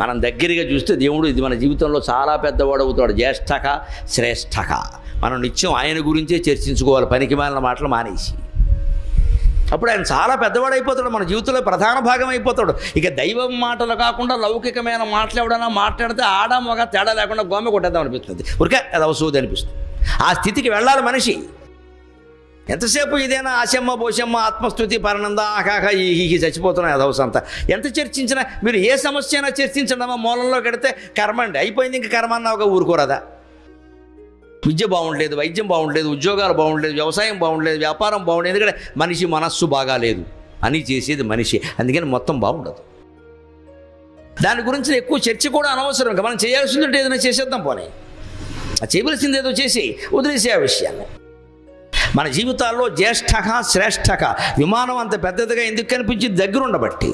మనం దగ్గరగా చూస్తే దేవుడు ఇది మన జీవితంలో చాలా పెద్దవాడు అవుతాడు. జ్యేష్ఠక శ్రేష్ఠక. మనం నిత్యం ఆయన గురించే చర్చించుకోవాలి, పనికి మాలిన మాటలు మానేసి. అప్పుడు ఆయన చాలా పెద్దవాడు అయిపోతాడు, మన జీవితంలో ప్రధాన భాగం అయిపోతాడు. ఇక దైవం మాటలు కాకుండా లౌకికమైన మాటలు ఎవడన్నా మాట్లాడితే ఆడ మగ తేడా లేకుండా గోమె కొట్టేద్దాం అనిపిస్తుంది, ఊరికే అది అవసూది అనిపిస్తుంది. ఆ స్థితికి వెళ్ళాలి మనిషి. ఎంతసేపు ఇదేనా ఆశమ్మ బోషమ్మ ఆత్మస్థుతి పరనంద ఆకాక ఈ చచ్చిపోతున్నాయి అదవసంతా. ఎంత చర్చించినా మీరు ఏ సమస్య అయినా చర్చించడమా మూలంలో కడితే కర్మ అండి, అయిపోయింది. ఇంక కర్మ అన్నావుగా ఊరుకోరదా? విద్య బాగుండలేదు, వైద్యం బాగుండలేదు, ఉద్యోగాలు బాగుండలేదు, వ్యవసాయం బాగుండలేదు, వ్యాపారం బాగుండలేదు, ఎందుకంటే మనిషి మనస్సు బాగాలేదు అని చేసేది మనిషి. అందుకని మొత్తం బాగుండదు. దాని గురించి ఎక్కువ చర్చ కూడా అనవసరం. మనం చేయాల్సింది ఉంటే ఏదైనా చేసేద్దాం, పోనీ చేయవలసింది ఏదో చేసి వదిలేసే ఆ విషయాన్ని. మన జీవితాల్లో జ్యేష్ఠక శ్రేష్ఠక. విమానం అంత పెద్దదిగా ఎందుకు కనిపించింది? దగ్గర ఉండబట్టి.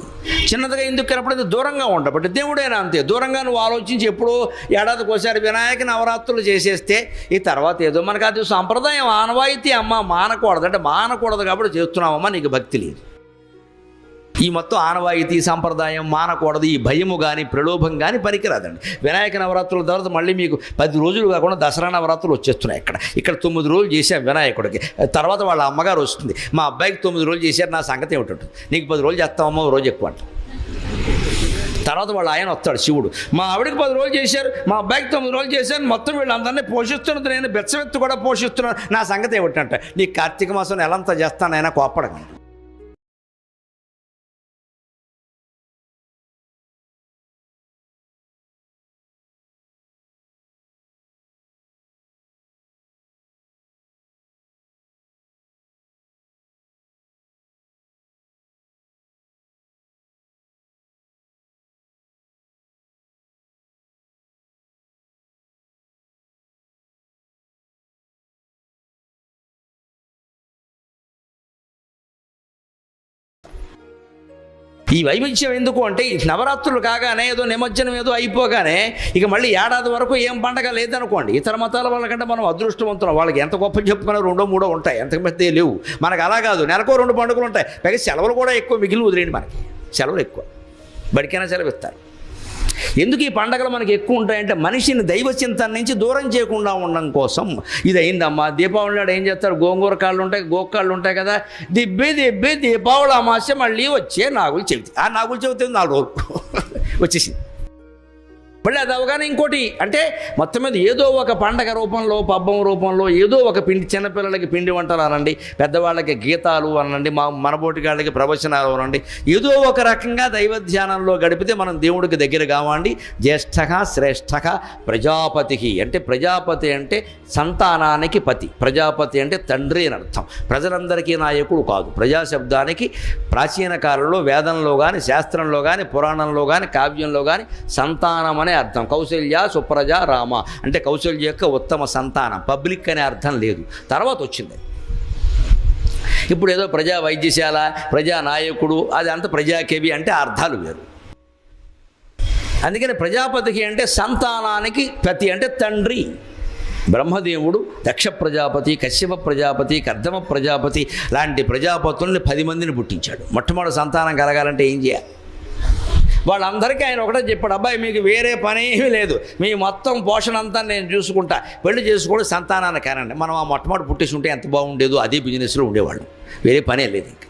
చిన్నదిగా ఎందుకు కనపడేది? దూరంగా ఉండబట్టి. దేవుడైనా అంతే, దూరంగా నువ్వు ఆలోచించి ఎప్పుడో ఏడాదికి ఒకసారి వినాయక నవరాత్రులు చేసేస్తే ఈ తర్వాత ఏదో మనకు అది సాంప్రదాయం ఆనవాయితీ అమ్మ మానకూడదు అంటే మానకూడదు కాబట్టి చేస్తున్నామమ్మా, నీకు భక్తి లేదు. ఈ మొత్తం ఆనవాయితీ సంప్రదాయం మానకూడదు, ఈ భయము కానీ ప్రలోభం కానీ పనికిరాదండి. వినాయక నవరాత్రుల తర్వాత మళ్ళీ మీకు 10 రోజులు కాకుండా దసరా నవరాత్రులు వచ్చేస్తున్నాయి. ఇక్కడ 9 రోజులు చేశాం వినాయకుడికి, తర్వాత వాళ్ళ అమ్మగారు వస్తుంది, మా అబ్బాయికి 9 రోజులు చేశారు, నా సంగతి ఏమిటంటుంది, నీకు 10 రోజులు చేస్తామమ్మా, ఓ రోజు ఎక్కువ అంట. తర్వాత వాళ్ళ ఆయన వస్తాడు శివుడు, మా ఆవిడకి 10 రోజులు చేశారు, మా అబ్బాయికి 9 రోజులు చేశారు, మొత్తం వీళ్ళందరినీ పోషిస్తున్నది నేను, బెచ్చవెత్తు కూడా పోషిస్తున్నాను, నా సంగతి ఏమిటంట. నీకు కార్తీక మాసం ఎలాంతా చేస్తానైనా కోప్పడకండి. ఈ వైవిధ్యం ఎందుకు అంటే ఈ నవరాత్రులు కాగానే ఏదో నిమజ్జనం ఏదో అయిపోగానే ఇక మళ్ళీ ఏడాది వరకు ఏం పండగ లేదనుకోండి. ఇతర మతాల వాళ్ళకంటే మనం అదృష్టవంతులం. వాళ్ళకి ఎంత గొప్ప చెప్పుకున్నా 2-3 ఉంటాయి, ఎంత పెద్ద లేవు. మనకు అలా కాదు, నెలకో 2 పండుగలు ఉంటాయి, పైగా సెలవులు కూడా ఎక్కువ మిగిలి వదిలేండి. మనకి సెలవులు ఎక్కువ, బడికైనా సెలవు ఇస్తారు. ఎందుకు ఈ పండగలు మనకి ఎక్కువ ఉంటాయంటే మనిషిని దైవ చింతన నుంచి దూరం చేయకుండా ఉండడం కోసం. ఇది అయిందమ్మా. దీపావళి నాడు ఏం చేస్తారు? గోంగూర కాళ్ళు ఉంటాయి, గోకాళ్ళు ఉంటాయి కదా, దిబ్బే దీపావళి అమావాస్య మళ్ళీ వచ్చే నాగుల చవితి. ఆ నాగుల చవితి 4 రోజులు వచ్చేసింది. మళ్ళీ అది అవగానే ఇంకోటి అంటే మొత్తం మీద ఏదో ఒక పండగ రూపంలో, పబ్బం రూపంలో ఏదో ఒక పిండి, చిన్నపిల్లలకి పిండి వంటలు అనండి, పెద్దవాళ్ళకి గీతాలు అనండి, మనబోటిగాళ్ళకి ప్రవచనాలు అనండి, ఏదో ఒక రకంగా దైవ ధ్యానంలో గడిపితే మనం దేవుడికి దగ్గర కావండి. జ్యేష్ఠక శ్రేష్ఠక ప్రజాపతికి అంటే ప్రజాపతి అంటే సంతానానికి పతి, ప్రజాపతి అంటే తండ్రి అని అర్థం. ప్రజలందరికీ నాయకుడు కాదు. ప్రజాశబ్దానికి ప్రాచీన కాలంలో వేదంలో కానీ, శాస్త్రంలో కానీ, పురాణంలో కానీ, కావ్యంలో కానీ సంతానం అనే అర్థం. కౌశల్య సుప్రజ రామ అంటే కౌశల్య యొక్క ఉత్తమ సంతానం. పబ్లిక్ అనే అర్థం లేదు, తర్వాత వచ్చింది. ఇప్పుడు ఏదో ప్రజా వైద్యశాల, ప్రజా నాయకుడు, అది అంత ప్రజాకవి అంటే అర్థాలు వేరు. అందుకని ప్రజాపతికి అంటే సంతానానికి పతి అంటే తండ్రి. బ్రహ్మదేవుడు దక్ష ప్రజాపతి, కశ్యప ప్రజాపతి, కర్దమ ప్రజాపతి లాంటి ప్రజాపతుల్ని 10 మందిని పుట్టించాడు. మొట్టమొదటి సంతానం కలగాలంటే ఏం చేయాలి? వాళ్ళందరికీ ఆయన ఒకటే చెప్పాడు, అబ్బాయి మీకు వేరే పని ఏమీ లేదు, మీ మొత్తం పోషణ అంతా నేను చూసుకుంటా, పెళ్లి చేసుకోవడం సంతానాన్ని కానండి. మనం ఆ మొట్టమొదటి పుట్టేసి ఉంటే ఎంత బాగుండేదో, అదే బిజినెస్లో ఉండేవాళ్ళు, వేరే పనే లేదు ఇంకా.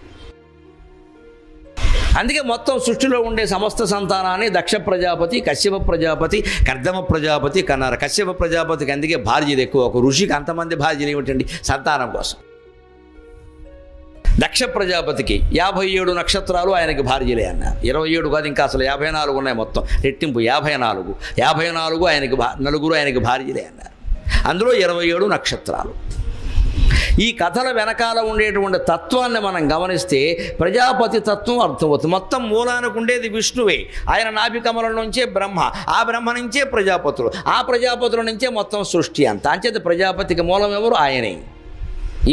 అందుకే మొత్తం సృష్టిలో ఉండే సమస్త సంతానాన్ని దక్ష ప్రజాపతి, కశ్యప ప్రజాపతి, కర్దమ ప్రజాపతి కన్నారు. కశ్యప ప్రజాపతికి అందుకే భార్యలు ఎక్కువ. ఒక ఋషికి అంతమంది భార్యలు ఏమిటండి సంతానం కోసం. దక్ష ప్రజాపతికి 57 నక్షత్రాలు ఆయనకి భార్యలే అన్నారు. 27 కాదు, ఇంకా అసలు 54 ఉన్నాయి మొత్తం, రెట్టింపు 54 ఆయనకి నలుగురు ఆయనకి భార్యలే అన్నారు. అందులో 27 నక్షత్రాలు. ఈ కథల వెనకాల ఉండేటువంటి తత్వాన్ని మనం గమనిస్తే ప్రజాపతి తత్వం అర్థమవుతుంది. మొత్తం మూలానికి ఉండేది విష్ణువే. ఆయన నాభికమలం నుంచే బ్రహ్మ, ఆ బ్రహ్మ నుంచే ప్రజాపతులు, ఆ ప్రజాపతుల నుంచే మొత్తం సృష్టి అంతా. అంచేత ప్రజాపతికి మూలం ఎవరు? ఆయనే.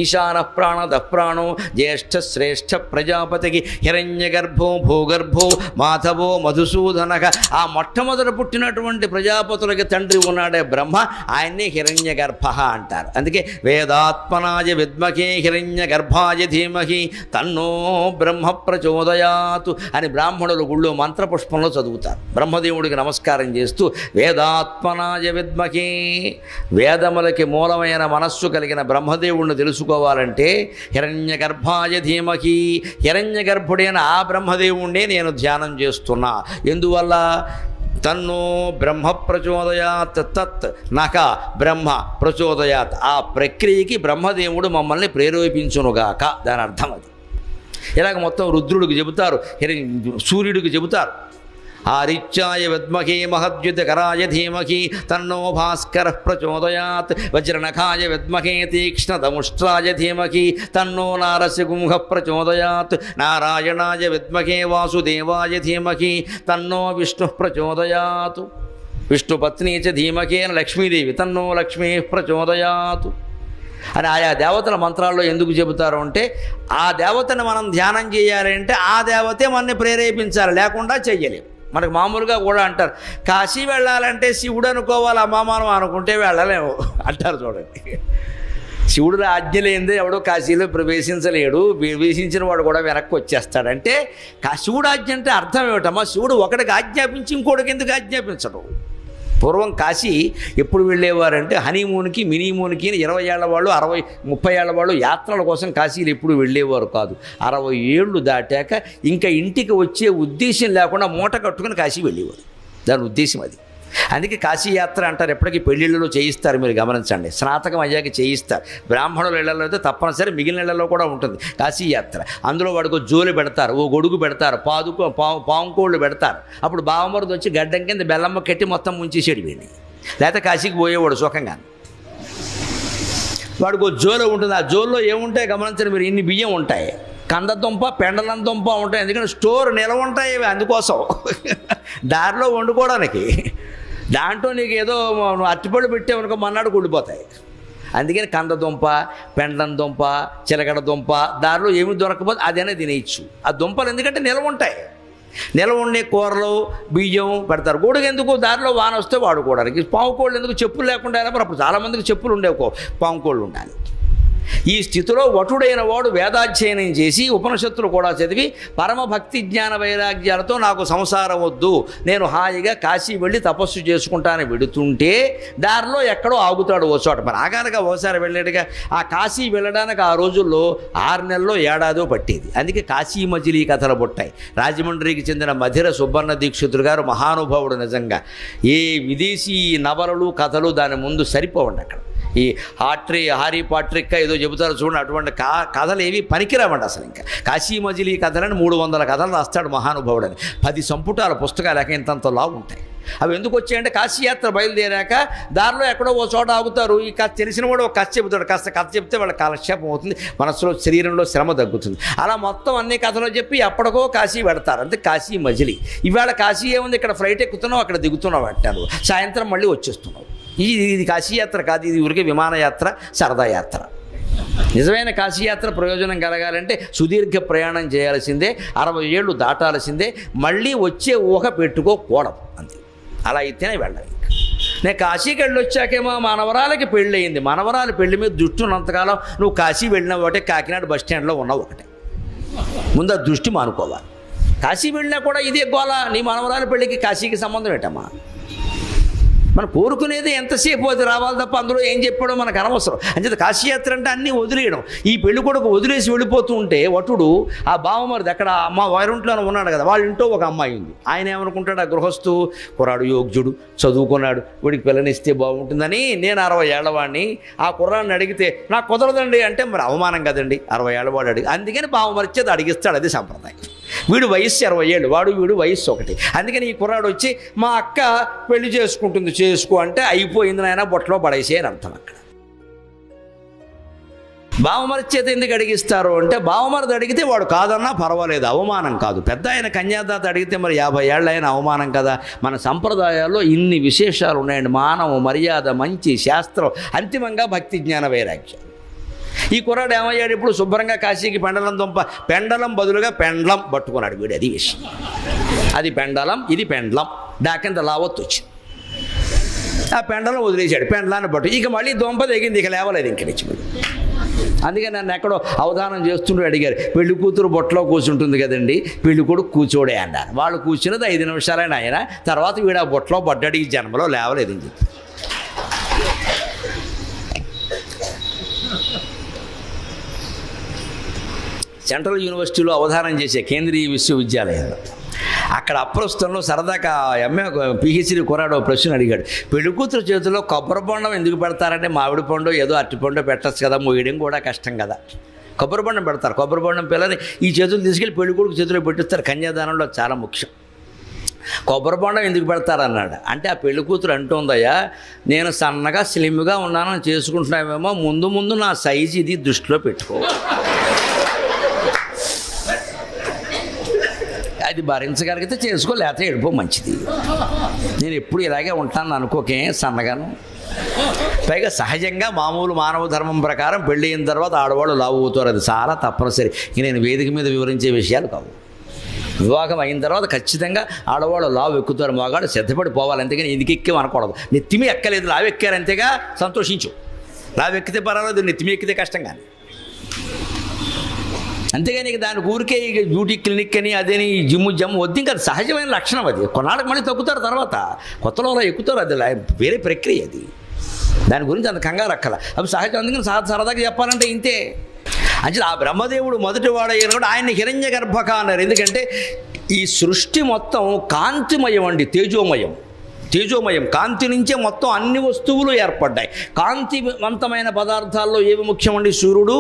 ఈశాన ప్రాణద ప్రాణో జ్యేష్ఠ శ్రేష్ఠ ప్రజాపతికి హిరణ్యగర్భో భూగర్భో మాధవో మధుసూదనక. ఆ మొట్టమొదట పుట్టినటువంటి ప్రజాపతులకి తండ్రి ఉన్నాడే బ్రహ్మ, ఆయన్ని హిరణ్యగర్భ అంటారు. అందుకే వేదాత్మనాయ విద్మహే హిరణ్యగర్భాయ ధీమహి తన్నో బ్రహ్మ ప్రచోదయాతు అని బ్రాహ్మణులు గుళ్ళో మంత్రపుష్పంలో చదువుతారు. బ్రహ్మదేవుడికి నమస్కారం చేస్తూ వేదాత్మనాయ విద్మహే, వేదములకి మూలమైన మనస్సు కలిగిన బ్రహ్మదేవుడిని తెలుసుకోవాలంటే హిరణ్యగర్భాయ ధీమహి, హిరణ్యగర్భుడైన ఆ బ్రహ్మదేవుణ్ణే నేను ధ్యానం చేస్తున్నా. ఎందువల్ల? తన్నో బ్రహ్మ ప్రచోదయాత్, తత్ నక బ్రహ్మ ప్రచోదయాత్. ఆ ప్రక్రియకి బ్రహ్మదేవుడు మమ్మల్ని ప్రేరేపించునుగాక, దాని అర్థం అది. ఇలాగ మొత్తం రుద్రుడికి చెబుతారు, సూర్యుడికి చెబుతారు. ఆదిత్యాయ విద్మహే మహద్యుతకరాయ ధీమహి తన్నో భాస్కర ప్రచోదయాత్, వజ్రనఖాయ విద్మహే తీక్ష్ణదముష్ట్రాయ ధీమహి తన్నో నారసింహ ప్రచోదయాత్, నారాయణాయ విద్మహే వాసుదేవాయ ధీమహి తన్నో విష్ణు ప్రచోదయాత్, విష్ణుపత్ని చ ధీమహి లక్ష్మీదేవి తన్నో లక్ష్మీ ప్రచోదయాత్ అని ఆయా దేవతల మంత్రాల్లో ఎందుకు చెబుతారు అంటే, ఆ దేవతను మనం ధ్యానం చేయాలంటే ఆ దేవతే మనని ప్రేరేపించాలి, లేకుండా చెయ్యలేము. మనకు మామూలుగా కూడా అంటారు, కాశీ వెళ్ళాలంటే శివుడు అనుకోవాలి, అమ్మామానం అనుకుంటే వెళ్ళలేము అంటారు. చూడండి, శివుడు ఆజ్ఞ లేనిదే ఎవడో కాశీలో ప్రవేశించలేడు, ప్రవేశించిన వాడు కూడా వెనక్కి వచ్చేస్తాడంటే శివుడు ఆజ్ఞ అంటే అర్థం ఏమిటమ్మా? శివుడు ఒకడికి ఆజ్ఞాపించి ఇంకోటికి ఎందుకు ఆజ్ఞాపించడం? పూర్వం కాశీ ఎప్పుడు వెళ్ళేవారంటే హనీమూన్కి మినీమూన్కి 20 ఏళ్ల వాళ్ళు 30 ఏళ్ల వాళ్ళు యాత్రల కోసం కాశీలు ఎప్పుడు వెళ్ళేవారు కాదు. 60 ఏళ్ళు దాటాక ఇంకా ఇంటికి వచ్చే ఉద్దేశం లేకుండా మూట కట్టుకుని కాశీ వెళ్ళేవారు. దాని ఉద్దేశం అది. అందుకే కాశీ యాత్ర అంటారు. ఎప్పటికీ పెళ్ళిళ్ళలో చేయిస్తారు, మీరు గమనించండి. స్నాతకం అయ్యాక చేయిస్తారు. బ్రాహ్మణుల ఇళ్లలో అయితే తప్పనిసరి, మిగిలిన ఇళ్లలో కూడా ఉంటుంది కాశీ యాత్ర. అందులో వాడికి జోలి పెడతారు, ఓ గొడుగు పెడతారు, పావుకోళ్ళు పెడతారు. అప్పుడు బావమరుది వచ్చి గడ్డం కింద బెల్లమ్మ కట్టి మొత్తం ముంచేసేడు వీడిని. లేకపోతే కాశీకి పోయేవాడు సుఖంగా. వాడికి ఓ జోలు ఉంటుంది. ఆ జోల్లో ఏముంటాయి గమనించండి మీరు, ఇన్ని బియ్యం ఉంటాయి, కందదుంప పెండలం దుంప ఉంటాయి. ఎందుకంటే స్టోర్ నిలవ ఉంటాయి అందుకోసం, దారిలో వండుకోవడానికి. దాంట్లో నీకు ఏదో అరటిపళ్ళు పెట్టామనుకో మన్నాడు కుళ్ళిపోతాయి. అందుకని కందదుంప, పెండలం దుంప, చిలకడ దుంప, దారిలో ఏమి దొరకపోతే అదైనా తినేయచ్చు. ఆ దుంపలు ఎందుకంటే నిలవ ఉంటాయి. నిలవ ఉండే కూరలు బియ్యం పెడతారు. గొడుగు ఎందుకు? దారిలో వాన వస్తే వాడుకోవడానికి. పావుకోళ్ళు ఎందుకు? చెప్పులు లేకుండా ఎలా? అప్పుడు చాలామందికి చెప్పులు ఉండేవి, పావుకోళ్ళు ఉండాలి. ఈ స్థితిలో వటుడైన వాడు వేదాధ్యయనం చేసి ఉపనిషత్తులు కూడా చదివి పరమ భక్తి జ్ఞాన వైరాగ్యాలతో నాకు సంసారం వద్దు, నేను హాయిగా కాశీ వెళ్ళి తపస్సు చేసుకుంటానని వెడుతుంటే దారిలో ఎక్కడో ఆగుతాడు ఓ చోట. మరి ఆగానగా ఓసారి వెళ్ళాడుగా. ఆ కాశీ వెళ్ళడానికి ఆ రోజుల్లో 6 నెలల్లో ఏడాదో పట్టేది. అందుకే కాశీ మజిలీ కథలు పుట్టాయి. రాజమండ్రికి చెందిన మధిర సుబ్బన్న దీక్షితులు గారు మహానుభావుడు. నిజంగా ఏ విదేశీ నవలలు కథలు దాని ముందు సరిపోవండి. అక్కడ ఈ హారీ పాట్రిక్ ఏదో చెబుతారు చూడండి, అటువంటి కథలు ఏవి పనికిరావండి అసలు. ఇంకా కాశీ మజిలీ కథలని 300 కథలు రాస్తాడు మహానుభావుడని. 10 సంపుటాల పుస్తకాలు ఇంతంత లావు ఉంటాయి. అవి ఎందుకు వచ్చాయంటే కాశీయాత్ర బయలుదేరాక దారిలో ఎక్కడో ఓ చోట ఆగుతారు. ఈ కథ తెలిసిన వాడు ఒక కథ చెబుతాడు, కాస్త కథ చెప్తే వాళ్ళ కాలక్షేపం అవుతుంది, మనసులో శరీరంలో శ్రమ తగ్గుతుంది. అలా మొత్తం అన్ని కథలు చెప్పి ఎప్పటికో కాశీ పెడతారు. అంతే కాశీ మజిలీ. ఇవాళ కాశీ ఏముంది, ఇక్కడ ఫ్లైట్ ఎక్కుతున్నావు, అక్కడ దిగుతున్నావు, అంటారు. సాయంత్రం మళ్ళీ వచ్చేస్తున్నావు. ఇది కాశీయాత్ర కాదు, ఇది ఊరికే విమానయాత్ర, సరదా యాత్ర. నిజమైన కాశీయాత్ర ప్రయోజనం కలగాలంటే సుదీర్ఘ ప్రయాణం చేయాల్సిందే, 60 ఏళ్ళు దాటాల్సిందే, మళ్ళీ వచ్చే ఊహ పెట్టుకోకూడదు. అంతే. అలా అయితేనే వెళ్ళాలి. నేను కాశీకి వెళ్ళి వచ్చాకేమో మనవరాలకి పెళ్ళి అయింది. మనవరాలు పెళ్లి మీద దృష్టి ఉన్నంతకాలం నువ్వు కాశీ వెళ్ళినావు ఒకటే, కాకినాడ బస్ స్టాండ్లో ఉన్నావు ఒకటే. ముందు ఆ దృష్టి మానుకోవాలి. కాశీ వెళ్ళినా కూడా ఇదే గోల. నీ మనవరాల పెళ్ళికి కాశీకి సంబంధం ఏంటమ్మా? మనం కోరుకునేది ఎంతసేపు అది రావాలి తప్ప అందులో ఏం చెప్పాడో మనకు అనవసరం. అంచేత కాశీయాత్ర అంటే అన్నీ వదిలేయడం. ఈ పెళ్లి కొడుకు వదిలేసి వెళ్ళిపోతూ ఉంటే వటుడు ఆ బావమరిది అక్కడ అమ్మ వారింట్లోనే ఉన్నాడు కదా, వాళ్ళ ఇంట్లో ఒక అమ్మాయి ఉంది. ఆయన ఏమనుకుంటాడు, ఆ గృహస్థు కుర్రాడు యోగ్యుడు, చదువుకున్నాడు, వీడికి పిల్లనిస్తే బాగుంటుందని. నేను 60 ఏళ్లవాడిని, ఆ కుర్రాడిని అడిగితే నాకు కుదరదండి అంటే మరి అవమానం కదండి, 60 ఏళ్లవాడు అడిగి. అందుకని బావమరిచేది అడిగిస్తాడు, అది సంప్రదాయం. వీడు వయస్సు 60 ఏళ్ళు, వీడు వయస్సు 1. అందుకని ఈ కుర్రాడు వచ్చి మా అక్క పెళ్లి చేసుకుంటుంది, చేసుకో అంటే అయిపోయింది నాయన, బొట్టలో పడేసే అని అర్థం. అక్కడ బావమరి చేత ఎందుకు అడిగిస్తారు అంటే, బావమరిది అడిగితే వాడు కాదన్నా పర్వాలేదు, అవమానం కాదు. పెద్ద ఆయన కన్యాదాత అడిగితే మరి 50 ఏళ్ళ అయిన అవమానం కదా. మన సంప్రదాయాల్లో ఇన్ని విశేషాలు ఉన్నాయండి. మానవ మర్యాద, మంచి శాస్త్రం, అంతిమంగా భక్తి జ్ఞాన వైరాగ్యం. ఈ కుర్రాడు ఏమయ్యాడు, ఇప్పుడు శుభ్రంగా కాశీకి పెండలం దుంప, పెండలం బదులుగా పెండ్లం పట్టుకున్నాడు వీడు. అది విషయం. అది పెండలం, ఇది పెండ్లం. డాకింత లావత్తు వచ్చింది. ఆ పెండలం వదిలేశాడు, పెండలాన్ని పట్టు. ఇక మళ్ళీ దుంప తెగింది, ఇక లేవలేదు ఇంక నుంచి. అందుకే నన్ను ఎక్కడో అవధానం చేస్తుంటూ అడిగారు, పెళ్లి కూతురు బొట్టలో కూర్చుంటుంది కదండి, పెళ్లి కొడుకు కూర్చోడే అన్నారు. వాళ్ళు కూర్చున్నది 5 నిమిషాలైనా ఆయన, తర్వాత వీడు ఆ బొట్టలో పడ్డాడు, ఈ జన్మలో లేవలేదు అని చెప్పి. సెంట్రల్ యూనివర్సిటీలో అవధానం చేసే కేంద్రీయ విశ్వవిద్యాలయంలో అక్కడ అప్రస్తుతంలో సరదాగా ఎంఏ పిహెచ్డి కుర్రాడు ప్రశ్న అడిగాడు, పెళ్లి కూతురు చేతిలో కొబ్బరి బొండం ఎందుకు పెడతారంటే, మామిడి పండు ఏదో అరటి పండు పెట్టచ్చు కదా, మోయడం కూడా కష్టం కదా. కొబ్బరి బొండం పెడతారు. కొబ్బరి బొండం పిల్లని ఈ చేతులు తీసుకెళ్ళి పెళ్లి కొడుకు చేతిలో పెట్టిస్తారు. కన్యాదానంలో చాలా ముఖ్యం. కొబ్బరి బొండం ఎందుకు పెడతారన్నాడు. అంటే ఆ పెళ్లి కూతురు అంటుందయ్యా, నేను సన్నగా స్లిమ్గా ఉన్నానని చేసుకుంటున్నామేమో, ముందు ముందు నా సైజు ఇది దృష్టిలో పెట్టుకో, అది భరించగలిగితే చేసుకో, లేకపోతే వెళ్ళిపో, మంచిది. నేను ఎప్పుడు ఇలాగే ఉంటాను అనుకోకే, సన్నగాను. పైగా సహజంగా మామూలు మానవ ధర్మం ప్రకారం పెళ్ళి అయిన తర్వాత ఆడవాళ్ళు లావు అవుతారు, అది చాలా తప్పనిసరి. ఇంక నేను వేదిక మీద వివరించే విషయాలు కావు. వివాహం అయిన తర్వాత ఖచ్చితంగా ఆడవాళ్ళు లావు ఎక్కుతారు, మగాడు శ్రద్ధపడి పోవాలి. అంతేగాని ఎందుకు ఎక్కే అనకూడదు. నెత్తిమి ఎక్కలేదు, లావు ఎక్కారు అంతేగా సంతోషించు. లావు ఎక్కితే పర్వాలేదు, నెత్తిమి ఎక్కితే కష్టం. కానీ అంతేగాని ఇక దాని ఊరికే ఇక బ్యూటీ క్లినిక్ అని అదేని జిమ్ము జమ్ము వద్దు. ఇంకా అది సహజమైన లక్షణం. అది కొన్నాళ్ళకి మళ్ళీ తగ్గుతారు, తర్వాత కొత్తలో అలా ఎక్కుతారు. అది వేరే ప్రక్రియ. అది దాని గురించి అంత కంగారు అక్కల. అవి సహజం. అందుకని సరదాగా చెప్పాలంటే ఇంతే. అంటే ఆ బ్రహ్మదేవుడు మొదటి వాడయ్యారు కూడా ఆయన్ని హిరణ్య గర్భక అన్నారు. ఎందుకంటే ఈ సృష్టి మొత్తం కాంతిమయం అండి, తేజోమయం. కాంతి నుంచే మొత్తం అన్ని వస్తువులు ఏర్పడ్డాయి. కాంతివంతమైన పదార్థాల్లో ఏవి ముఖ్యమండి? సూర్యుడు,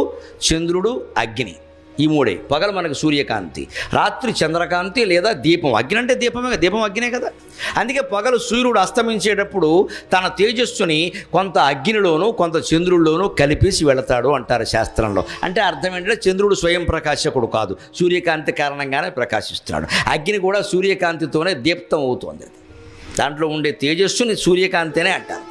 చంద్రుడు, అగ్ని. ఈ మూడే. పగలు మనకు సూర్యకాంతి, రాత్రి చంద్రకాంతి లేదా దీపం. అగ్ని అంటే దీపమే, దీపం అగ్నే కదా. అందుకే పగలు సూర్యుడు అస్తమించేటప్పుడు తన తేజస్సుని కొంత అగ్నిలోనూ కొంత చంద్రుల్లోనూ కలిపేసి వెళతాడు అంటారు శాస్త్రంలో. అంటే అర్థం ఏంటంటే చంద్రుడు స్వయం ప్రకాశకుడు కాదు, సూర్యకాంతి కారణంగానే ప్రకాశిస్తున్నాడు. అగ్ని కూడా సూర్యకాంతితోనే దీప్తం అవుతుంది. దాంట్లో ఉండే తేజస్సుని సూర్యకాంతి అనే అంటారు.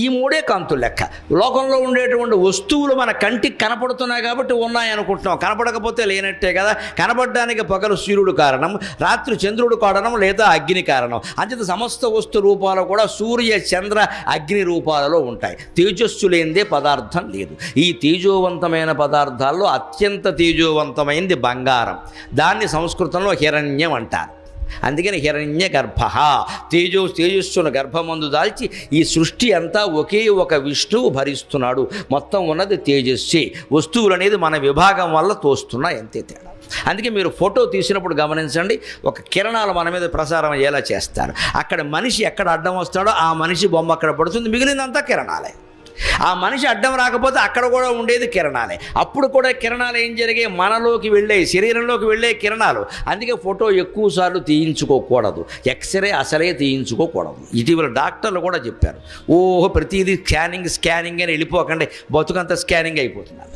ఈ మూడే కాంతులు లెక్క. లోకంలో ఉండేటువంటి వస్తువులు మన కంటికి కనపడుతున్నాయి కాబట్టి ఉన్నాయనుకుంటున్నాం, కనపడకపోతే లేనట్టే కదా. కనపడడానికి పగలు సూర్యుడు కారణం, రాత్రి చంద్రుడు కారణం లేదా అగ్ని కారణం. అంచేత సమస్త వస్తు రూపాలు కూడా సూర్య చంద్ర అగ్ని రూపాలలో ఉంటాయి. తేజస్సు లేనిదే పదార్థం లేదు. ఈ తేజోవంతమైన పదార్థాల్లో అత్యంత తేజోవంతమైనది బంగారం. దాన్ని సంస్కృతంలో హిరణ్యం అంటారు. అందుకని హిరణ్య గర్భ, తేజస్సును గర్భమందు దాల్చి ఈ సృష్టి అంతా ఒకే ఒక విష్ణువు భరిస్తున్నాడు. మొత్తం ఉన్నది తేజస్సే. వస్తువులు అనేది మన విభాగం వల్ల తోస్తున్నాయి, అంతే తేడా. అందుకే మీరు ఫోటో తీసినప్పుడు గమనించండి, ఒక కిరణాలు మన మీద ప్రసారం అయ్యేలా చేస్తారు. అక్కడ మనిషి ఎక్కడ అడ్డం వస్తాడో ఆ మనిషి బొమ్మ అక్కడ పడుతుంది, మిగిలిందంతా కిరణాలే. ఆ మనిషి అడ్డం రాకపోతే అక్కడ కూడా ఉండేది కిరణాలే. అప్పుడు కూడా కిరణాలు ఏం జరిగాయి? మనలోకి వెళ్ళే, శరీరంలోకి వెళ్ళే కిరణాలు. అందుకే ఫోటో ఎక్కువ సార్లు తీయించుకోకూడదు, ఎక్స్రే అసలే తీయించుకోకూడదు. ఇటీవల డాక్టర్లు కూడా చెప్పారు, ఓహో ప్రతిదీ స్కానింగ్ అని వెళ్ళిపోకండి, బతుకంతా స్కానింగ్ అయిపోతున్నారు.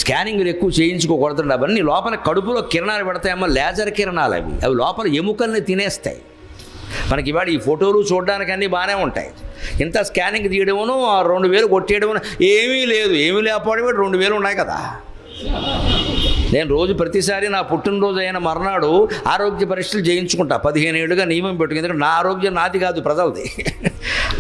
స్కానింగ్లు ఎక్కువ చేయించుకోకూడదు. అవన్నీ లోపల కడుపులో కిరణాలు పెడతాయేమో, లేజర్ కిరణాలు. అవి లోపల ఎముకల్ని తినేస్తాయి. మనకి ఇవాళ ఈ ఫోటోలు చూడడానికి అన్నీ బాగానే ఉంటాయి. ఇంత స్కానింగ్ తీయడమును 2000 కొట్టేయడము ఏమీ లేదు. ఏమీ లేకపోవడం 2000 ఉన్నాయి కదా. నేను రోజు ప్రతిసారి నా పుట్టినరోజు అయిన మర్నాడు ఆరోగ్య పరీక్షలు చేయించుకుంటా. 15 ఏళ్ళుగా నియమం పెట్టుకుని. ఎందుకంటే నా ఆరోగ్యం నాది కాదు, ప్రజలది.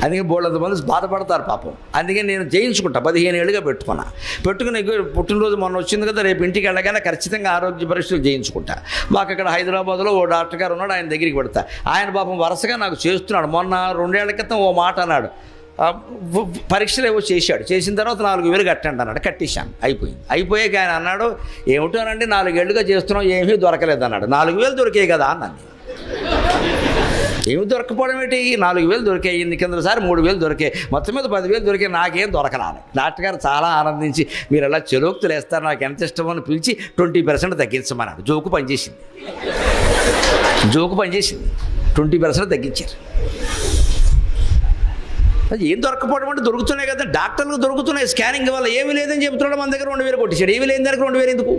అందుకే బోళ్ళంత మంది బాధపడతారు పాపం. అందుకే నేను చేయించుకుంటా, 15 ఏళ్ళుగా పెట్టుకుని పుట్టినరోజు మొన్న వచ్చింది కదా, రేపు ఇంటికి వెళ్ళగానే ఖచ్చితంగా ఆరోగ్య పరీక్షలు చేయించుకుంటా. మాకు ఇక్కడ హైదరాబాద్లో ఓ డాక్టర్ గారు ఉన్నాడు, ఆయన దగ్గరికి పెడతా. ఆయన పాపం వరుసగా నాకు చేస్తున్నాడు. మొన్న 2 ఏళ్ల క్రితం ఓ మాట అన్నాడు, పరీక్షలు ఏవో చేసిన తర్వాత 4000 కట్టండి అన్నాడు. కట్టేశాను, అయిపోయాక ఆయన అన్నాడు, ఏమిటోనండి 4 ఏళ్ళుగా చేస్తున్నాం, ఏమీ దొరకలేదు అన్నాడు. 4000 దొరికాయి కదా అన్నాను. ఏమి దొరకపోవడం ఏంటి? 4000 దొరికాయి, కిందసారి 3000 దొరికాయి, మొత్తం మీద 10,000 దొరికాయి, నాకేం దొరకరాలి. డాక్టర్ గారు చాలా ఆనందించి, మీరు ఎలా చెలోక్తులు వేస్తారు, నాకు ఎంత ఇష్టమో అని పిలిచి 20% తగ్గించమన్నాడు. జోకు పనిచేసింది, 20% తగ్గించారు. అది ఏం దొరకపోవడం అంటే దొరుకుతున్నాయి కదా, డాక్టర్లకు దొరుకుతున్నాయి. స్కానింగ్ వల్ల ఏమీ లేదని చెబుతున్నాడు, మన దగ్గర 2000 కొట్టేశాడు. ఏమీ లేని దగ్గర 2000 ఎందుకు?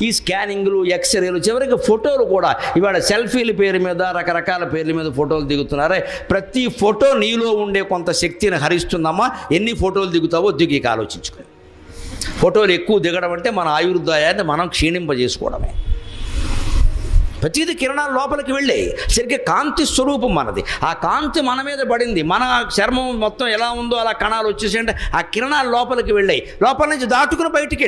ఈ స్కానింగ్లు, ఎక్స్రేలు, చివరికి ఫోటోలు కూడా ఇవాళ సెల్ఫీల పేరు మీద రకరకాల పేర్ల మీద ఫోటోలు దిగుతున్నారే. ప్రతి ఫోటో నీలో ఉండే కొంత శక్తిని హరిస్తుందమ్మా. ఎన్ని ఫోటోలు దిగుతావో దిగి ఆలోచించుకో. ఫోటోలు ఎక్కువ దిగడం అంటే మన ఆయుర్దాయాన్ని మనం క్షీణింపజేసుకోవడమే. ప్రతిది కిరణాలు లోపలికి వెళ్ళాయి. సరిగ్గా కాంతి స్వరూపం మనది. ఆ కాంతి మన మీద పడింది. మన చర్మం మొత్తం ఎలా ఉందో అలా కణాలు వచ్చేసాయంటే ఆ కిరణాలు లోపలికి వెళ్ళాయి. లోపల నుంచి దాటుకుని బయటికి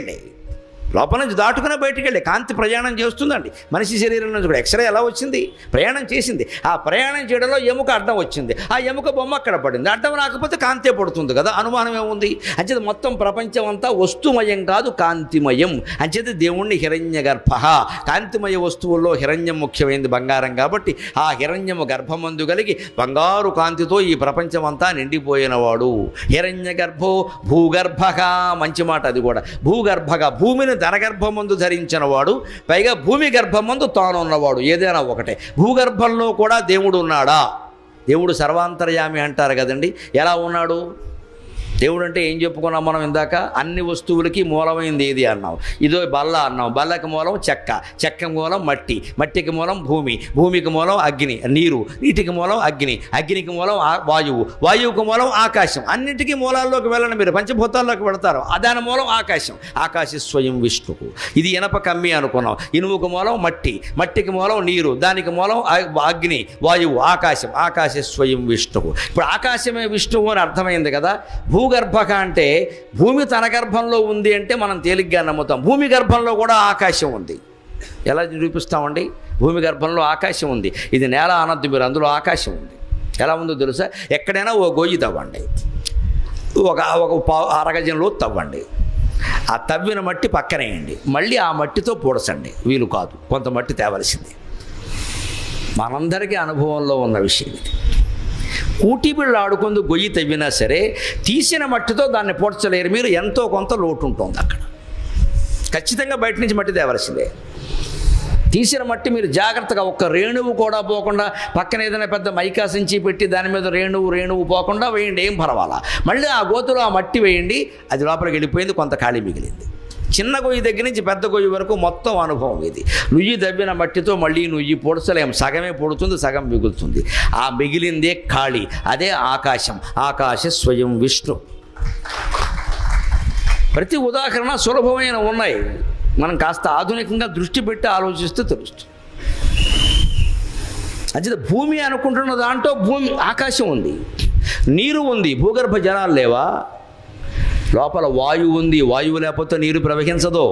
వెళ్ళాయి. కాంతి ప్రయాణం చేస్తుందండి మనిషి శరీరం నుంచి కూడా. ఎక్స్రే ఎలా వచ్చింది? ప్రయాణం చేసింది. ఆ ప్రయాణం చేయడంలో ఎముక అడ్డం వచ్చింది. ఆ ఎముక బొమ్మ అక్కడ పడింది. అడ్డం రాకపోతే కాంతే పడుతుంది కదా, అనుమానం ఏముంది? అంచేది మొత్తం ప్రపంచం అంతా వస్తుమయం కాదు, కాంతిమయం. అంచేది దేవుణ్ణి హిరణ్య గర్భ, కాంతిమయ వస్తువుల్లో హిరణ్యం ముఖ్యమైనది, బంగారం కాబట్టి ఆ హిరణ్యము గర్భమందు కలిగి బంగారు కాంతితో ఈ ప్రపంచం అంతా నిండిపోయినవాడు హిరణ్య గర్భో భూగర్భగా. మంచి మాట అది కూడా. భూగర్భగా, భూమిని తన గర్భమందు ధరించిన వాడు, పైగా భూమి గర్భమందు తాను ఉన్నవాడు. ఏదైనా ఒకటే. భూగర్భంలో కూడా దేవుడు ఉన్నాడా? దేవుడు సర్వాంతర్యామి అంటారు కదండి. ఎలా ఉన్నాడు దేవుడు అంటే? ఏం చెప్పుకున్నాం మనం ఇందాక? అన్ని వస్తువులకి మూలమైంది ఏది అన్నాం. ఇదో బల్ల అన్నాం. బల్లకి మూలం చెక్క, చెక్క మూలం మట్టి, మట్టికి మూలం భూమి, భూమికి మూలం అగ్ని నీరు, నీటికి మూలం అగ్ని, అగ్నికి మూలం వాయువు, వాయువుకి మూలం ఆకాశం. అన్నిటికీ మూలాల్లోకి వెళ్ళండి మీరు, పంచభూతాల్లోకి వెళతారు. దాని మూలం ఆకాశం. ఆకాశ స్వయం విష్ణువు. ఇది ఇనప కమ్మి అనుకున్నాం. ఇనుముకు మూలం మట్టి, మట్టికి మూలం నీరు, దానికి మూలం అగ్ని, వాయువు, ఆకాశం. ఆకాశ స్వయం విష్ణువు. ఇప్పుడు ఆకాశమే విష్ణువు అని అర్థమైంది కదా. భూగర్భక అంటే భూమి తన గర్భంలో ఉంది అంటే మనం తేలిగ్గా నమ్ముతాం. భూమి గర్భంలో కూడా ఆకాశం ఉంది. ఎలా నిరూపిస్తామండి? భూమి గర్భంలో ఆకాశం ఉంది. ఇది నేల అనద్దు మీరు, అందులో ఆకాశం ఉంది. ఎలా ఉందో తెలుసా? ఎక్కడైనా ఓ గొయ్యి తవ్వండి, ఒక అరగజంలో తవ్వండి. ఆ తవ్విన మట్టి పక్కనేయండి, మళ్ళీ ఆ మట్టితో పూడసండి. వీలు కాదు, కొంత మట్టి తేవలసింది. మనందరికీ అనుభవంలో ఉన్న విషయం ఇది. కూటిబిళ్ళు ఆడుకుంటూ గొయ్యి తవ్వినా సరే తీసిన మట్టితో దాన్ని పూడ్చలేరు మీరు. ఎంతో కొంత లోటు ఉంటుంది అక్కడ. ఖచ్చితంగా బయట నుంచి మట్టి తేవలసిందే. తీసిన మట్టి మీరు జాగ్రత్తగా, ఒక్క రేణువు కూడా పోకుండా, పక్కన ఏదైనా పెద్ద మైకా సంచి పెట్టి దాని మీద రేణువు పోకుండా వేయండి, ఏం పర్వాలా. మళ్ళీ ఆ గోతులో ఆ మట్టి వేయండి, అది లోపలికి వెళ్ళిపోయింది, కొంత ఖాళీ మిగిలింది. చిన్న గొయ్యి దగ్గర నుంచి పెద్ద గొయ్యి వరకు మొత్తం అనుభవం ఇది. నుయ్యి దవ్విన మట్టితో మళ్ళీ నుయ్యి పొడచలేం. సగమే పొడుతుంది, సగం మిగులుతుంది. ఆ మిగిలిందే ఖాళీ, అదే ఆకాశం. ఆకాశ స్వయం విష్ణు. ప్రతి ఉదాహరణ సులభమైన ఉన్నాయి. మనం కాస్త ఆధునికంగా దృష్టి పెట్టి ఆలోచిస్తే తెలుస్తుంది. అంటే భూమి అనుకుంటున్న దాంట్లో ఆకాశం ఉంది, నీరు ఉంది, భూగర్భ జలాలు లేవా? లోపల వాయువు ఉంది. వాయువు లేకపోతే నీరు ప్రవహించదు.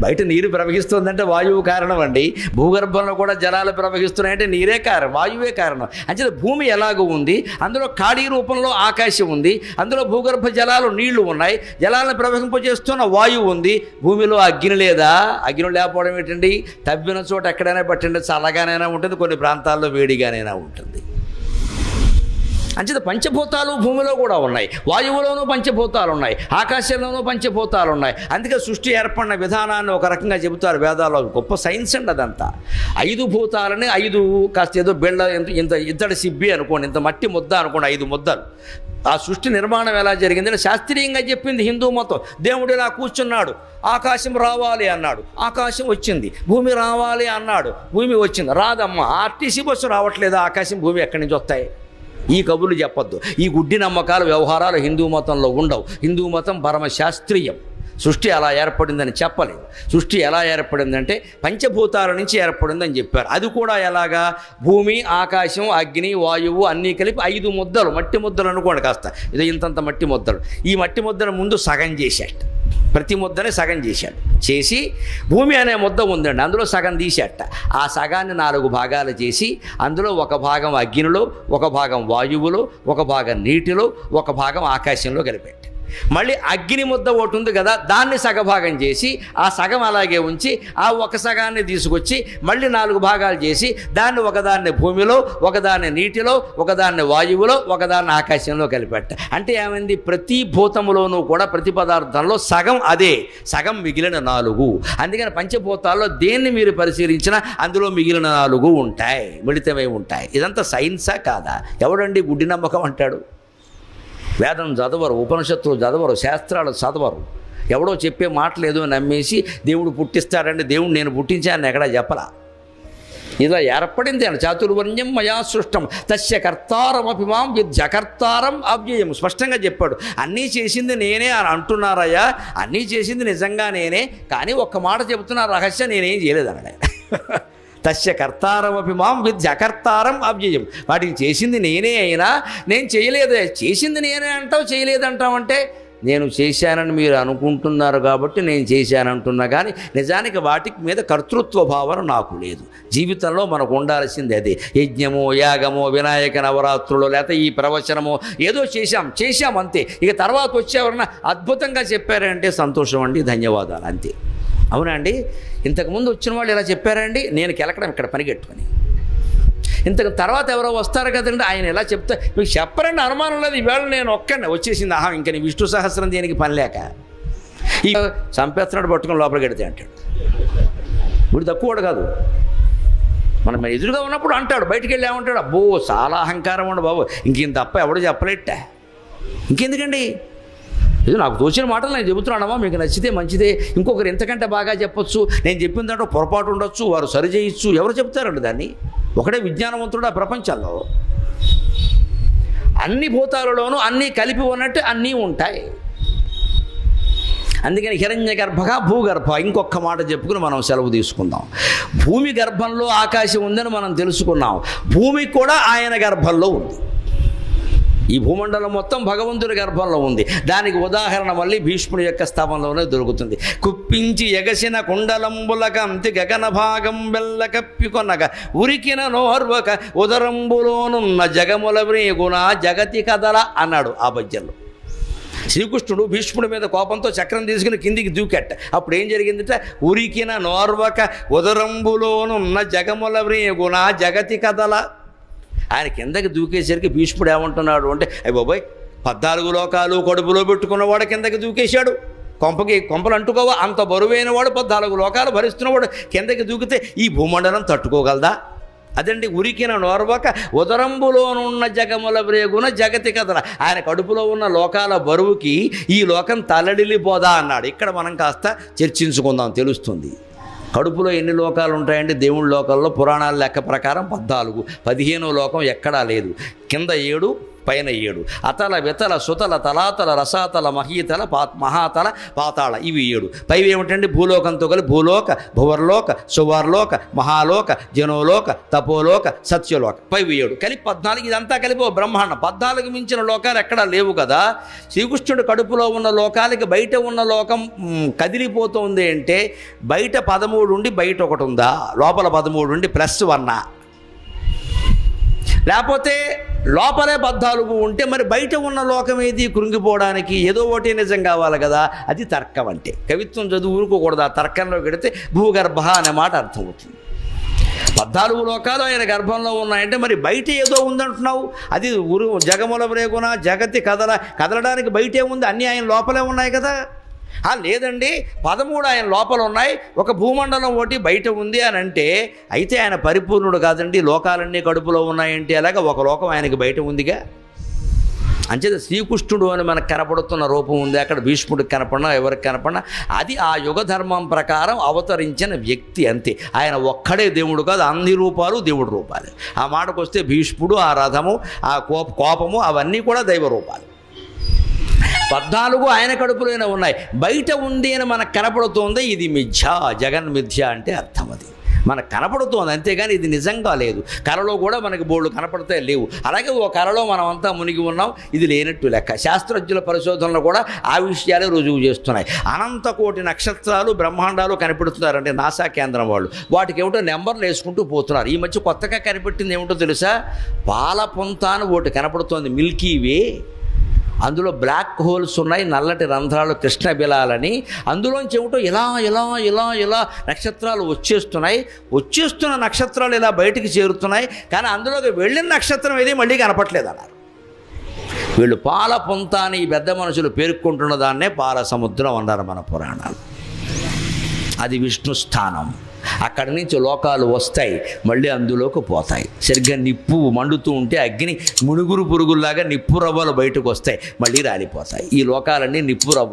బయట నీరు ప్రవహిస్తుందంటే వాయువు కారణం అండి. భూగర్భంలో కూడా జలాలు ప్రవహిస్తున్నాయంటే నీరే కారణం, వాయువే కారణం. అంటే భూమి ఎలాగో ఉంది, అందులో ఖాళీ రూపంలో ఆకాశం ఉంది, అందులో భూగర్భ జలాలు నీళ్లు ఉన్నాయి, జలాలను ప్రవహింపజేస్తున్న వాయువు ఉంది. భూమిలో అగ్ని లేదా? అగ్ని లేకపోవడం ఏంటండి? తవ్విన చోట ఎక్కడైనా పట్టండి, చల్లగానైనా ఉంటుంది, కొన్ని ప్రాంతాల్లో వేడిగానైనా ఉంటుంది. అంచేత పంచభూతాలు భూమిలో కూడా ఉన్నాయి, వాయువులోనూ పంచభూతాలు ఉన్నాయి, ఆకాశంలోనూ పంచభూతాలు ఉన్నాయి. అందుకే సృష్టి ఏర్పడిన విధానాన్ని ఒక రకంగా చెబుతారు వేదాల్లో. గొప్ప సైన్స్ అండి అదంతా. 5 భూతాలని 5 కాస్త ఏదో బిళ్ళ ఇంత ఇద్దడి సిబ్బి అనుకోండి, ఇంత మట్టి ముద్ద అనుకోండి, 5 ముద్దలు. ఆ సృష్టి నిర్మాణం ఎలా జరిగిందని శాస్త్రీయంగా చెప్పింది హిందూ మతం. దేవుడు ఇలా కూర్చున్నాడు, ఆకాశం రావాలి అన్నాడు, ఆకాశం వచ్చింది. భూమి రావాలి అన్నాడు, భూమి వచ్చింది. రాదమ్మా, ఆర్టీసీ బస్సు రావట్లేదు, ఆకాశం భూమి ఎక్కడి నుంచి వస్తాయి? ఈ కబుర్లు చెప్పొద్దు. ఈ గుడ్డి నమ్మకాలు, వ్యవహారాలు హిందూ మతంలో ఉండవు. హిందూ మతం పరమశాస్త్రీయం. సృష్టి అలా ఏర్పడిందని చెప్పలేదు. సృష్టి ఎలా ఏర్పడిందంటే పంచభూతాల నుంచి ఏర్పడిందని చెప్పారు. అది కూడా ఎలాగా? భూమి, ఆకాశం, అగ్ని, వాయువు అన్నీ కలిపి 5 ముద్దలు, మట్టి ముద్దలు అనుకోండి. కాస్త ఇది ఇంతంత మట్టి ముద్దలు. ఈ మట్టి ముద్దను ముందు సగం చేశాడు. ప్రతి ముద్దని సగం చేశాడు. చేసి భూమి అనే ముద్ద ఉందండి, అందులో సగం తీసేట. ఆ సగాన్ని 4 భాగాలు చేసి అందులో ఒక భాగం అగ్నిలో, ఒక భాగం వాయువులో, ఒక భాగం నీటిలో, ఒక భాగం ఆకాశంలో కలిపాడు. మళ్ళీ అగ్ని ముద్ద ఒకటి ఉంది కదా, దాన్ని సగభాగం చేసి ఆ సగం అలాగే ఉంచి ఆ ఒక సగాన్ని తీసుకొచ్చి మళ్ళీ 4 భాగాలు చేసి దాన్ని ఒకదాన్ని భూమిలో, ఒకదాన్ని నీటిలో, ఒకదాన్ని వాయువులో, ఒకదాన్ని ఆకాశంలో కలిపెట్ట. అంటే ఏమైంది? ప్రతి భూతములోనూ కూడా ప్రతి పదార్థంలో సగం అదే, సగం మిగిలిన 4. అందుకని పంచభూతాల్లో దేన్ని మీరు పరిశీలించినా అందులో మిగిలిన 4 ఉంటాయి, మిళితమై ఉంటాయి. ఇదంతా సైన్సా కాదా? ఎవడండి గుడ్డి నమ్మకం అంటాడు? వేదం చదవరు, ఉపనిషత్తులు చదవరు, శాస్త్రాలు చదవరు, ఎవడో చెప్పే మాటలు ఏదో నమ్మేసి దేవుడు పుట్టిస్తాడంటే దేవుడు నేను పుట్టించాను ఎక్కడా చెప్పలా. ఇలా ఏర్పడింది అని చాతుర్వర్ణ్యం మయా సృష్టం తస్య కర్తారమపి మాం విద్యకర్తారం అవ్యయం స్పష్టంగా చెప్పాడు. అన్నీ చేసింది నేనే అని అంటున్నారయ్యా, అన్నీ చేసింది నిజంగా నేనే, కానీ ఒక్క మాట చెబుతున్నా రహస్యం నేనేం చేయలేదన్నాడు. తస్య కర్తారమపి మాం విద్యకర్తారం అవ్యయం. వాటిని చేసింది నేనే అయినా నేను చేయలేదే. చేసింది నేనే అంటావు, చేయలేదంటావు అంటే నేను చేశానని మీరు అనుకుంటున్నారు కాబట్టి నేను చేశానంటున్నా, కానీ నిజానికి వాటికి మీద కర్తృత్వ భావన నాకు లేదు. జీవితంలో మనకు ఉండాల్సింది అదే. యజ్ఞమో యాగమో వినాయక నవరాత్రులు లేకపోతే ఈ ప్రవచనమో ఏదో చేశాం అంతే. ఇక తర్వాత వచ్చేవరన్నా అద్భుతంగా చెప్పారంటే సంతోషం అండి, ధన్యవాదాలు అంతే. అవునా అండి? ఇంతకుముందు వచ్చిన వాళ్ళు ఇలా చెప్పారండి, నేను కెలకడం ఇక్కడ పనిగట్టుకొని. ఇంతకు తర్వాత ఎవరో వస్తారు కదండి, ఆయన ఎలా చెప్తా మీకు చెప్పరండి, అనుమానం లేదు. ఈవేళ నేను ఒక్కడిని వచ్చేసింది, ఇంకా నీ విష్ణు సహస్రం దేనికి పని లేక ఈ చంపేస్తున్నాడు పట్టుకొని లోపలికి వెడితే అంటాడు. వీడు తక్కువడు కాదు, మనం ఎదురుగా ఉన్నప్పుడు అంటాడు, బయటికి వెళ్ళి ఏమంటాడు, అబ్బో చాలా అహంకారం ఉండు బాబు, ఇంకేం తప్ప ఎవడు చెప్పలేట, ఇంకెందుకండి, ఇది నాకు తోచిన మాటలు నేను చెబుతున్నానమ్మా, మీకు నచ్చితే మంచిదే, ఇంకొకరు ఎంతకంటే బాగా చెప్పొచ్చు, నేను చెప్పిన దాంట్లో పొరపాటు ఉండొచ్చు, వారు సరిచేయచ్చు, ఎవరు చెప్తారండి దాన్ని? ఒకడే విజ్ఞానవంతుడు ఆ ప్రపంచంలో. అన్ని భూతాలలోనూ అన్నీ కలిపి ఉన్నట్టు అన్నీ ఉంటాయి. అందుకని హిరణ్య గర్భగా భూగర్భ. ఇంకొక మాట చెప్పుకుని మనం సెలవు తీసుకుందాం. భూమి గర్భంలో ఆకాశం ఉందని మనం తెలుసుకున్నాం, భూమి కూడా ఆయన గర్భంలో ఉంది. ఈ భూమండలం మొత్తం భగవంతుడి గర్భంలో ఉంది. దానికి ఉదాహరణ మళ్ళీ భీష్ముడి యొక్క స్థానంలోనే దొరుకుతుంది. కుప్పించి ఎగసిన కుండలంబులకంతి గగన భాగం బెల్ల కప్పికొనగ ఉరికిన నోర్వక ఉదరంబులోనున్న జగముల వ్రేగుణ జగతి కదల అన్నాడు ఆ పద్యంలో. శ్రీకృష్ణుడు భీష్ముడి మీద కోపంతో చక్రం తీసుకుని కిందికి దూకెట్ట. అప్పుడు ఏం జరిగిందంటే ఉరికిన నోర్వక ఉదరంబులోనున్న జగముల వ్రేగుణ జగతి కదల. ఆయన కిందకి దూకేసరికి భీష్ముడు ఏమంటున్నాడు అంటే, అయ్య బాబాయ్ 14 లోకాలు కడుపులో పెట్టుకున్నవాడు కిందకి దూకేశాడు, కొంపలు అంటుకోవా, అంత బరువైన వాడు 14 లోకాలు భరిస్తున్నవాడు కిందకి దూకితే ఈ భూమండలం తట్టుకోగలదా? అదండి ఉరికిన నోర్వక ఉదరంబులోనున్న జగముల వ్రేగున జగతి కదల. ఆయన కడుపులో ఉన్న లోకాల బరువుకి ఈ లోకం తల్లడిల్లిపోదా అన్నాడు. ఇక్కడ మనం కాస్త చర్చించుకుందాం, తెలుస్తుంది. కడుపులో ఎన్ని లోకాలు ఉంటాయంటే దేవుడి లోకాల్లో పురాణాల లెక్క ప్రకారం 14. 15వ లోకం ఎక్కడా లేదు. కింద 7 పైన 7. అతల వితల సుతల తలాతల రసాతల మహీతల మహాతల పాతాళ, ఇవి 7. పైవి ఏమిటంటే భూలోకంతో కలిపి భూలోక భువర్లోక సువర్లోక మహాలోక జనోలోక తపోలోక సత్యలోక, పైవి 7 కలిపి 14. ఇదంతా కలిపి ఓ బ్రహ్మాండం. 14 మించిన లోకాలు ఎక్కడా లేవు కదా. శ్రీకృష్ణుడు కడుపులో ఉన్న లోకాలకి బయట ఉన్న లోకం కదిలిపోతుంది అంటే బయట 13 ఉండి బయట 1 ఉందా, లోపల 13 ఉండి +1, లేకపోతే లోపలే 14 ఉంటే మరి బయట ఉన్న లోకం ఏది కృంగిపోవడానికి? ఏదో ఒకటి నిజం కావాలి కదా. అది తర్కం అంటే. కవిత్వం చదువు ఊరుకోకూడదు. ఆ తర్కంలో పెడితే భూగర్భ అనే మాట అర్థమవుతుంది. 14 లోకాలు ఆయన గర్భంలో ఉన్నాయంటే మరి బయట ఏదో ఉందంటున్నావు. అది జగముల వ్రేగున జగతి కదలడానికి బయటే ఉంది, అన్నీ ఆయన లోపలే ఉన్నాయి కదా. లేదండి 13 ఆయన లోపల ఉన్నాయి, ఒక భూమండలం ఒకటి బయట ఉంది అని అంటే అయితే ఆయన పరిపూర్ణుడు కాదండి. లోకాలన్నీ కడుపులో ఉన్నాయంటే అలాగా ఒక లోకం ఆయనకి బయట ఉందిగా. అంచేత శ్రీకృష్ణుడు అని మనకు కనపడుతున్న రూపం ఉంది, అక్కడ భీష్ముడికి కనపడినా ఎవరికి కనపడినా అది ఆ యుగ ధర్మం ప్రకారం అవతరించిన వ్యక్తి అంతే. ఆయన ఒక్కడే దేవుడు కాదు, అన్ని రూపాలు దేవుడి రూపాలే. ఆ మాటకు వస్తే భీష్ముడు, ఆ రథము, ఆ కోపము అవన్నీ కూడా దైవ రూపాలు. 14 ఆయన కడుపులోనే ఉన్నాయి, బయట ఉంది అని మనకు కనపడుతోంది. ఇది మిథ్య, జగన్ మిథ్య అంటే అర్థం. అది మనకు కనపడుతోంది అంతేగాని ఇది నిజంగా లేదు. కళలో కూడా మనకి బోర్డు కనపడితే లేవు. అలాగే ఓ కళలో మనమంతా మునిగి ఉన్నాం, ఇది లేనట్టు లెక్క. శాస్త్రజ్ఞుల పరిశోధనలు కూడా ఆ విషయాలే రుజువు చేస్తున్నాయి. అనంత కోటి నక్షత్రాలు బ్రహ్మాండాలు కనిపెడుతున్నారంటే నాసా కేంద్రం వాళ్ళు. వాటికి ఏమిటో నెంబర్లు వేసుకుంటూ పోతున్నారు. ఈ మధ్య కొత్తగా కనిపెట్టింది ఏమిటో తెలుసా? పాల పొంత అని ఒకటి కనపడుతోంది, మిల్కీ వే. అందులో బ్లాక్ హోల్స్ ఉన్నాయి, నల్లటి రంధ్రాలు, కృష్ణ బిలాలని. అందులోంచి ఏమిటో ఇలా ఇలా ఇలా ఇలా నక్షత్రాలు వచ్చేస్తున్న నక్షత్రాలు ఇలా బయటికి చేరుతున్నాయి, కానీ అందులోకి వెళ్ళిన నక్షత్రం ఏది మళ్ళీ కనపట్లేదు అన్నారు. వీళ్ళు పాల పొంత అని ఈ పెద్ద మనుషులు పేర్కొంటున్న దాన్నే పాల సముద్రం అన్నారు మన పురాణాలు. అది విష్ణు స్థానం. అక్కడి నుంచి లోకాలు వస్తాయి, మళ్ళీ అందులోకి పోతాయి. సరిగ్గా నిప్పు మండుతూ ఉంటే అగ్ని మునుగురు పురుగుల్లాగా నిప్పు రవ్వలు బయటకు వస్తాయి, మళ్ళీ రాలిపోతాయి. ఈ లోకాలన్నీ నిప్పు రవ్వ.